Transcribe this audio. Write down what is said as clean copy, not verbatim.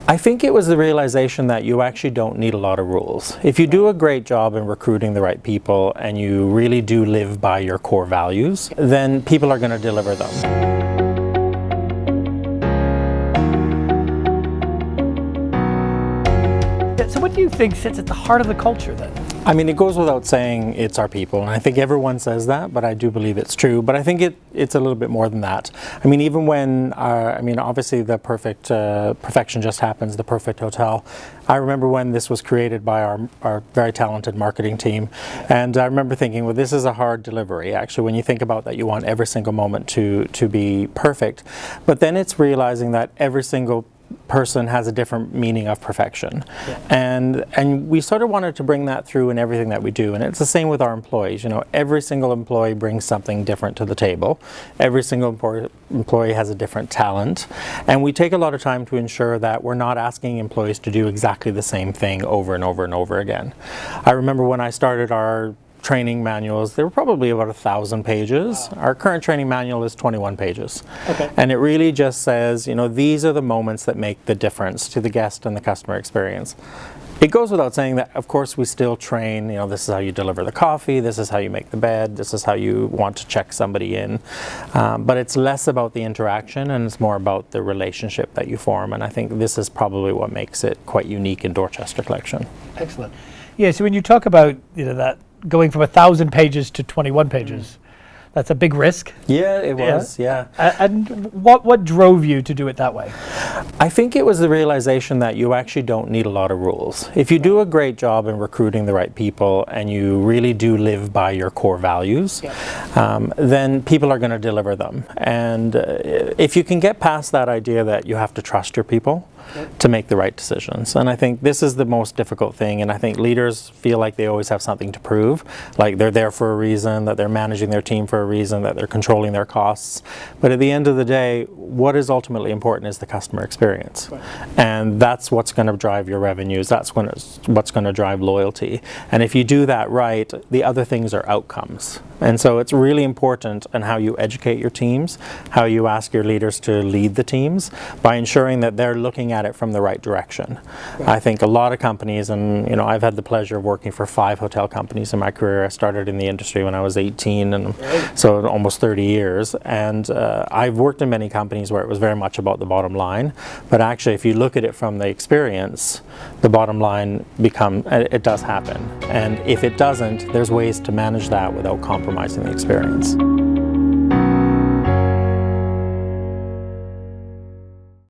I think it was the realization that you actually don't need a lot of rules. If you do a great job in recruiting the right people and you really do live by your core values, then people are going to deliver them. So what do you think sits at the heart of the culture then? I mean, it goes without saying it's our people, and I think everyone says that, but I do believe it's true. But I think it's a little bit more than that. I mean, even when, obviously the perfection just happens, the perfect hotel. I remember when this was created by our very talented marketing team, and I remember thinking, well, this is a hard delivery. Actually, when you think about that, you want every single moment to be perfect. But then it's realizing that every single person has a different meaning of perfection. Yeah. And we sort of wanted to bring that through in everything that we do, and it's the same with our employees. You know, every single employee brings something different to the table. Every single employee has a different talent, and we take a lot of time to ensure that we're not asking employees to do exactly the same thing over and over and over again. I remember when I started our training manuals, they were probably about 1,000 pages. Wow. Our current training manual is 21 pages. Okay. And it really just says, you know, these are the moments that make the difference to the guest and the customer experience. It goes without saying that, of course, we still train, you know, this is how you deliver the coffee, this is how you make the bed, this is how you want to check somebody in. But it's less about the interaction and it's more about the relationship that you form. And I think this is probably what makes it quite unique in Dorchester Collection. Excellent. Yeah, so when you talk about, you know, that going from 1,000 pages to 21 pages, that's a big risk. Yeah, it was, yeah. And what drove you to do it that way? I think it was the realization that you actually don't need a lot of rules. If you do a great job in recruiting the right people and you really do live by your core values, then people are going to deliver them. And if you can get past that idea that you have to trust your people to make the right decisions. And I think this is the most difficult thing, and I think leaders feel like they always have something to prove, like they're there for a reason, that they're managing their team for a reason, that they're controlling their costs. But at the end of the day, what is ultimately important is the customer experience. Right. And that's what's going to drive your revenues, that's what's going to drive loyalty. And if you do that right, the other things are outcomes. And so it's really important in how you educate your teams, how you ask your leaders to lead the teams, by ensuring that they're looking at it from the right direction. Right. I think a lot of companies, and you know, I've had the pleasure of working for 5 hotel companies in my career. I started in the industry when I was 18, and so almost 30 years. And I've worked in many companies where it was very much about the bottom line. But actually, if you look at it from the experience, the bottom line it does happen. And if it doesn't, there's ways to manage that without compromising the experience.